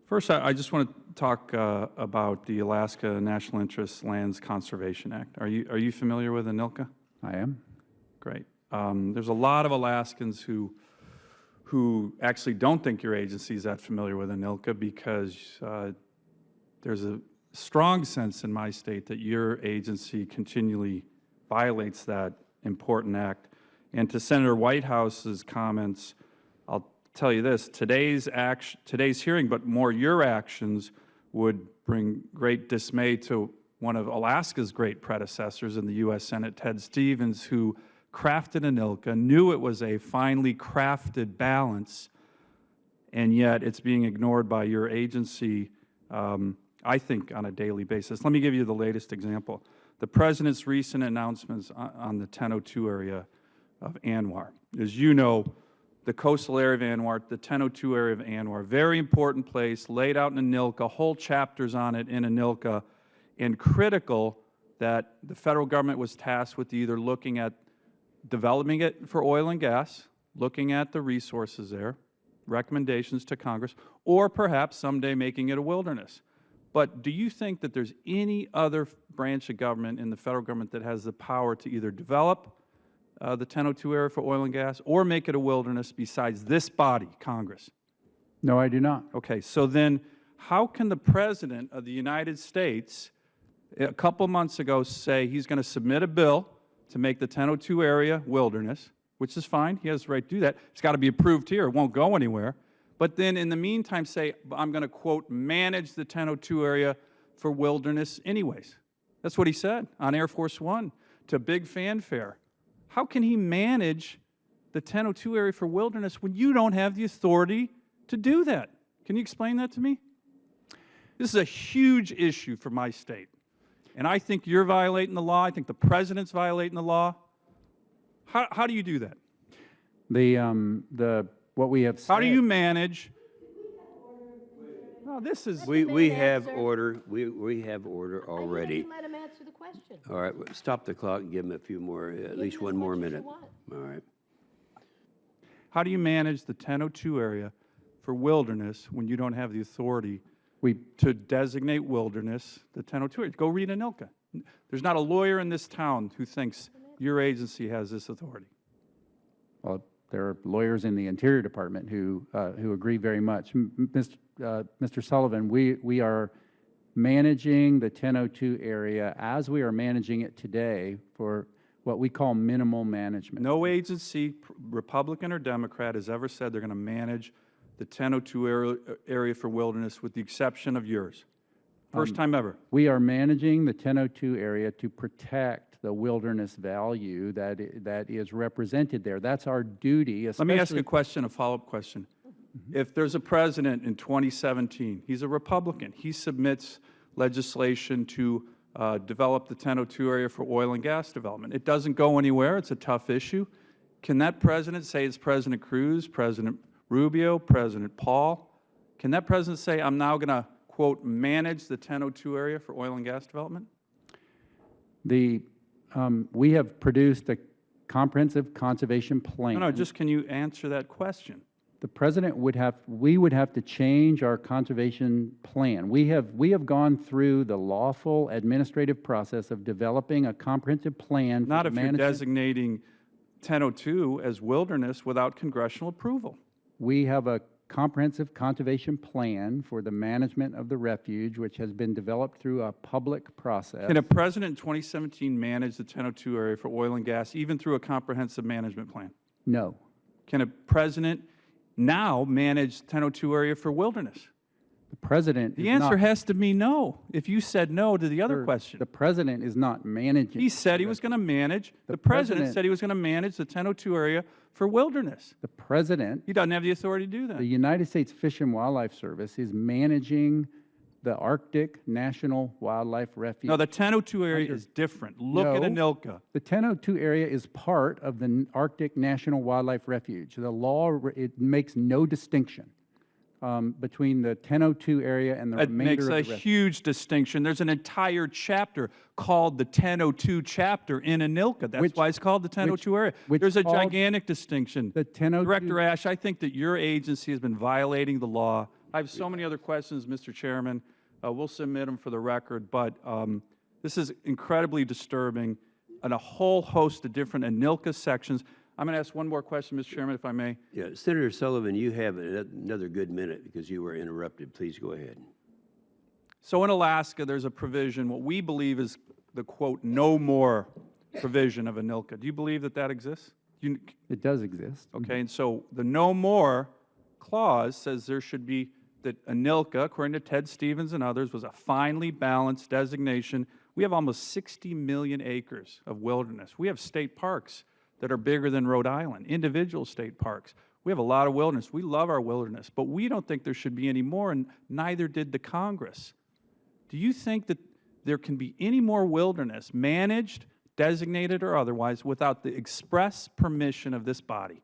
First, I just want to talk about the Alaska National Interest Lands Conservation Act. Are you familiar with ANILCA? I am. Great. There's a lot of Alaskans who actually don't think your agency is that familiar with ANILCA because there's a strong sense in my state that your agency continually violates that important act. And to Senator Whitehouse's comments, I'll tell you this, today's hearing, but more your actions, would bring great dismay to one of Alaska's great predecessors in the U.S. Senate, Ted Stevens, who crafted ANILCA, knew it was a finely crafted balance, and yet it's being ignored by your agency, I think, on a daily basis. Let me give you the latest example. The President's recent announcements on the 1002 area of ANWR. As you know, the coastal area of ANWR, the 1002 area of ANWR, very important place, laid out in ANILCA, whole chapters on it in ANILCA, and critical that the Federal Government was tasked with either looking at developing it for oil and gas, looking at the resources there, recommendations to Congress, or perhaps someday making it a wilderness. But do you think that there's any other branch of government in the Federal Government that has the power to either develop the 1002 area for oil and gas or make it a wilderness besides this body, Congress? No, I do not. Okay, so then how can the President of the United States a couple months ago say he's going to submit a bill to make the 1002 area wilderness, which is fine, he has the right to do that. It's got to be approved here, it won't go anywhere. But then in the meantime say, I'm going to, quote, manage the 1002 area for wilderness anyways. That's what he said on Air Force One to big fanfare. How can he manage the 1002 area for wilderness when you don't have the authority to do that? Can you explain that to me? This is a huge issue for my state. And I think you're violating the law. I think the President's violating the law. How do you do that? What we have said. How do you manage? Oh, this is. We have order. We have order already. I didn't let him answer the question. All right, stop the clock and give him a few more, at least one more minute. All right. How do you manage the 1002 area for wilderness when you don't have the authority to designate wilderness the 1002 area? Go read ANILCA. There's not a lawyer in this town who thinks your agency has this authority. Well, there are lawyers in the Interior Department who agree very much. Mr. Sullivan, we are managing the 1002 area as we are managing it today for what we call minimal management. No agency, Republican or Democrat, has ever said they're going to manage the 1002 area for wilderness with the exception of yours. First time ever. We are managing the 1002 area to protect the wilderness value that is represented there. That's our duty. Let me ask you a question, a follow-up question. If there's a president in 2017, he's a Republican, he submits legislation to develop the 1002 area for oil and gas development. It doesn't go anywhere. It's a tough issue. Can that president say it's President Cruz, President Rubio, President Paul? Can that president say, I'm now going to, quote, manage the 1002 area for oil and gas development? We have produced a comprehensive conservation plan. No, just can you answer that question? The President we would have to change our conservation plan. We have gone through the lawful administrative process of developing a comprehensive plan. Not if you're designating 1002 as wilderness without congressional approval. We have a comprehensive conservation plan for the management of the refuge, which has been developed through a public process. Can a president in 2017 manage the 1002 area for oil and gas, even through a comprehensive management plan? No. Can a president now manage 1002 area for wilderness? The President The answer has to be no, if you said no to the other question. The President is not managing. He said he was going to manage, the President said he was going to manage the 1002 area for wilderness. The President. He doesn't have the authority to do that. The United States Fish and Wildlife Service is managing the Arctic National Wildlife Refuge. No, the 1002 area is different. Look at ANILCA. The 1002 area is part of the Arctic National Wildlife Refuge. The law, it makes no distinction. between the 1002 area and the It makes remainder a of the rest. huge distinction. There's an entire chapter called the 1002 chapter in Anilka. That's Which- why it's called the 1002 area. which There's a called gigantic distinction. The 1002 Director Ash, I think that your agency has been violating the law. I have so many other questions, Mr. Chairman. We'll submit them for the record, but this is incredibly disturbing on a whole host of different Anilka sections. I'm going to ask one more question, Mr. Chairman, if I may. Yeah, Senator Sullivan, you have another good minute because you were interrupted. Please go ahead. So in Alaska, there's a provision, what we believe is the, quote, no more provision of Anilka. Do you believe that that exists? It does exist. Okay, and so the no more clause says there should be, that Anilka, according to Ted Stevens and others, was a finely balanced designation. We have almost 60 million acres of wilderness. We have state parks that are bigger than Rhode Island, individual state parks. We have a lot of wilderness. We love our wilderness, but we don't think there should be any more, and neither did the Congress. Do you think that there can be any more wilderness, managed, designated, or otherwise, without the express permission of this body?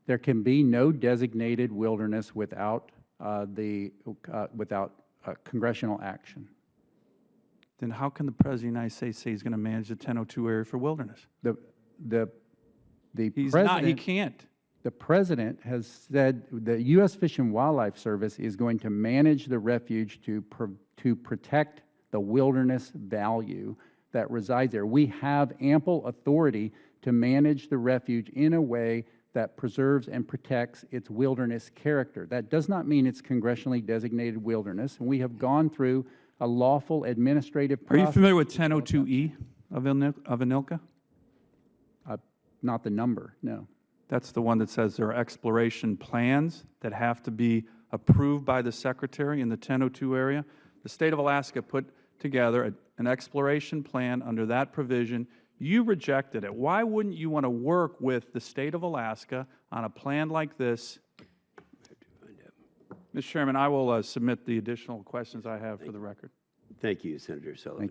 There can be no designated wilderness without congressional action. Then how can the President of the United States say he's going to manage the 1002 area for wilderness? The He's president, not, he can't. The President has said the U.S. Fish and Wildlife Service is going to manage the refuge to protect the wilderness value that resides there. We have ample authority to manage the refuge in a way that preserves and protects its wilderness character. That does not mean it's congressionally designated wilderness, and we have gone through a lawful administrative Are process. you familiar with 1002E of Anilka? Not the number, no. That's the one that says there are exploration plans that have to be approved by the Secretary in the 1002 area. The state of Alaska put together an exploration plan under that provision. You rejected it. Why wouldn't you want to work with the state of Alaska on a plan like this? Mr. Chairman, I will submit the additional questions I have for the record. Thank you, Senator Sullivan.